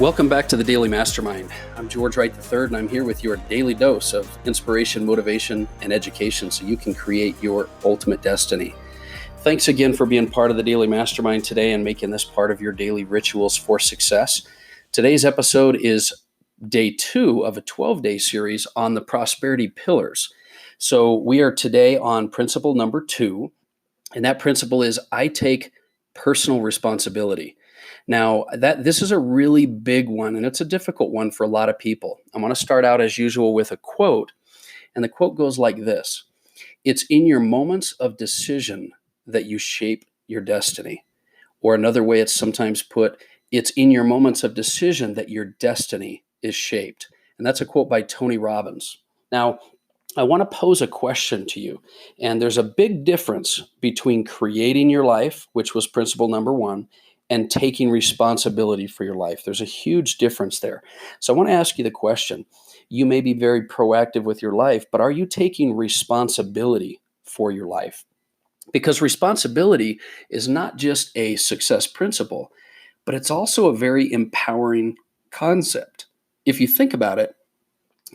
Welcome back to the Daily Mastermind. I'm George Wright III, and I'm here with your daily dose of inspiration, motivation, and education so you can create your ultimate destiny. Thanks again for being part of the Daily Mastermind today and making this part of your daily rituals for success. Today's episode is day 2 of a 12-day series on the prosperity pillars. So we are today on principle number 2, and that principle is I take personal responsibility. Now, this is a really big one, and it's a difficult one for a lot of people. I'm going to start out as usual with a quote, and the quote goes like this: "It's in your moments of decision that you shape your destiny." Or another way it's sometimes put, "It's in your moments of decision that your destiny is shaped." And that's a quote by Tony Robbins. Now, I want to pose a question to you, and there's a big difference between creating your life, which was principle number 1, and taking responsibility for your life. There's a huge difference there. So I want to ask you the question. You may be very proactive with your life, but are you taking responsibility for your life? Because responsibility is not just a success principle, but it's also a very empowering concept. If you think about it,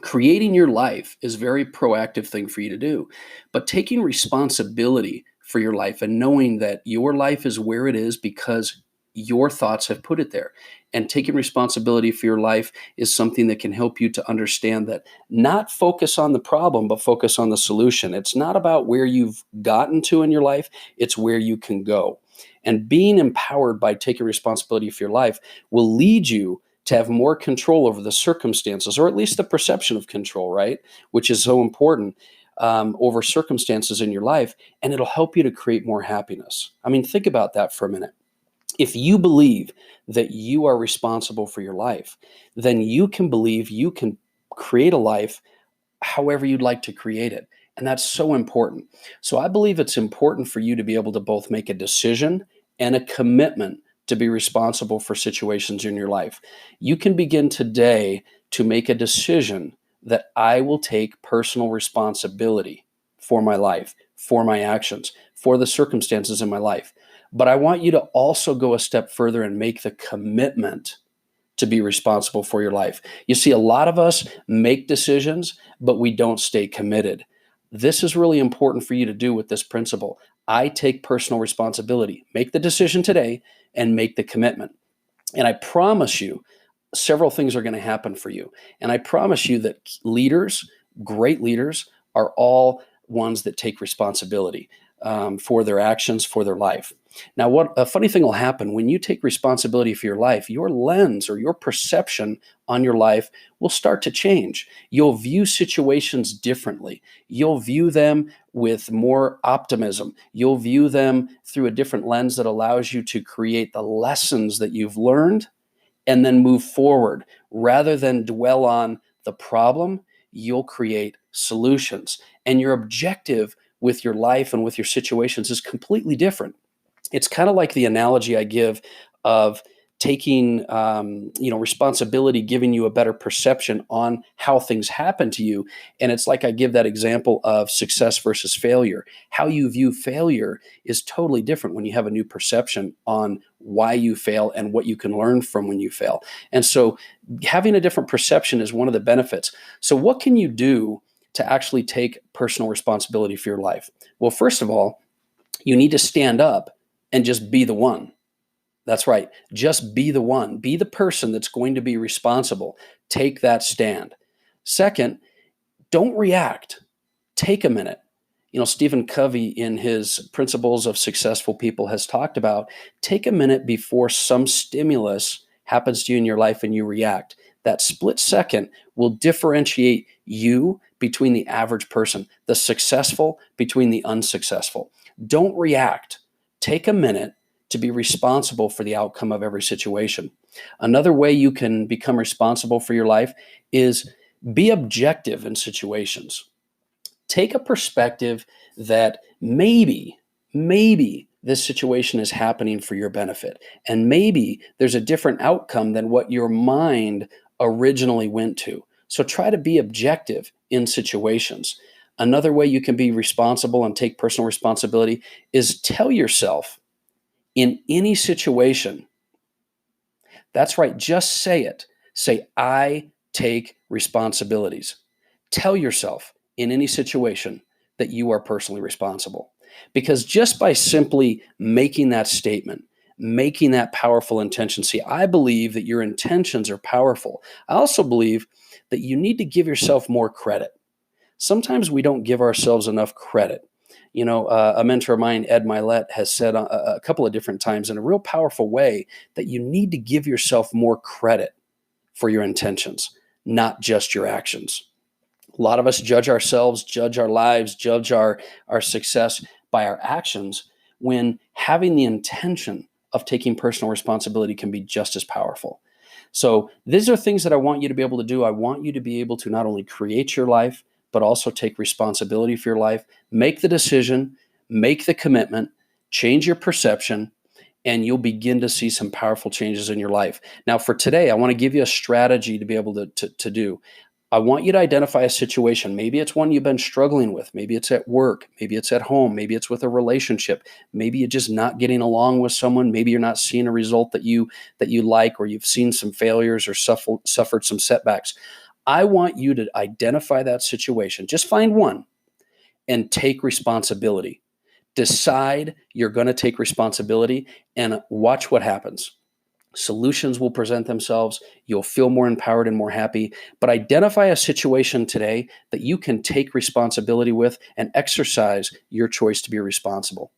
creating your life is a very proactive thing for you to do, but taking responsibility for your life and knowing that your life is where it is because your thoughts have put it there, and taking responsibility for your life is something that can help you to understand that not focus on the problem, but focus on the solution. It's not about where you've gotten to in your life, it's where you can go. And being empowered by taking responsibility for your life will lead you to have more control over the circumstances, or at least the perception of control, right? Which is so important over circumstances in your life, and it'll help you to create more happiness. I mean, think about that for a minute. If you believe that you are responsible for your life, then you can believe you can create a life however you'd like to create it. And that's so important. So I believe it's important for you to be able to both make a decision and a commitment to be responsible for situations in your life. You can begin today to make a decision that I will take personal responsibility for my life, for my actions, for the circumstances in my life. But I want you to also go a step further and make the commitment to be responsible for your life. You see, a lot of us make decisions, but we don't stay committed. This is really important for you to do with this principle. I take personal responsibility. Make the decision today and make the commitment. And I promise you, several things are going to happen for you. And I promise you that leaders, great leaders, are all ones that take responsibility for their actions, for their life. Now, what a funny thing will happen when you take responsibility for your life, your lens or your perception on your life will start to change. You'll view situations differently. You'll view them with more optimism. You'll view them through a different lens that allows you to create the lessons that you've learned and then move forward. Rather than dwell on the problem, you'll create solutions. And your objective with your life and with your situations is completely different. It's kind of like the analogy I give of taking responsibility, giving you a better perception on how things happen to you. And it's like I give that example of success versus failure. How you view failure is totally different when you have a new perception on why you fail and what you can learn from when you fail. And so having a different perception is one of the benefits. So what can you do to actually take personal responsibility for your life? Well, first of all, you need to stand up and just be the one. That's right. Just be the one. Be the person that's going to be responsible. Take that stand. Second, don't react. Take a minute. Stephen Covey in his Principles of Successful People has talked about take a minute before some stimulus happens to you in your life and you react. That split second will differentiate you between the average person, the successful between the unsuccessful. Don't react. Take a minute to be responsible for the outcome of every situation. Another way you can become responsible for your life is be objective in situations. Take a perspective that maybe this situation is happening for your benefit, and maybe there's a different outcome than what your mind originally went to. So try to be objective in situations. Another way you can be responsible and take personal responsibility is tell yourself in any situation That's right. Just say it. Say, I take responsibilities. Tell yourself in any situation that you are personally responsible. Because just by simply making that statement, making that powerful intention, see, I believe that your intentions are powerful. I also believe that you need to give yourself more credit. Sometimes we don't give ourselves enough credit. A mentor of mine, Ed Milet, has said a couple of different times in a real powerful way that you need to give yourself more credit for your intentions, not just your actions. A lot of us judge ourselves, judge our lives, judge our success by our actions, when having the intention of taking personal responsibility can be just as powerful. So these are things that I want you to be able to do. I want you to be able to not only create your life, but also take responsibility for your life. Make the decision, make the commitment, change your perception, and you'll begin to see some powerful changes in your life. Now, for today, I want to give you a strategy to be able to do. I want you to identify a situation. Maybe it's one you've been struggling with. Maybe it's at work. Maybe it's at home. Maybe it's with a relationship. Maybe you're just not getting along with someone. Maybe you're not seeing a result that you like, or you've seen some failures or suffered some setbacks. I want you to identify that situation. Just find one and take responsibility. Decide you're going to take responsibility and watch what happens. Solutions will present themselves. You'll feel more empowered and more happy. But identify a situation today that you can take responsibility with and exercise your choice to be responsible.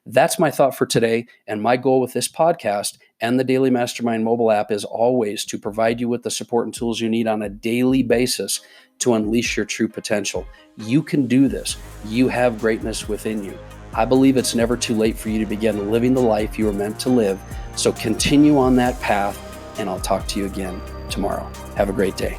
That's my thought for today. And my goal with this podcast and the Daily Mastermind mobile app is always to provide you with the support and tools you need on a daily basis to unleash your true potential. You can do this. You have greatness within you. I believe it's never too late for you to begin living the life you were meant to live. So continue on that path, and I'll talk to you again tomorrow. Have a great day.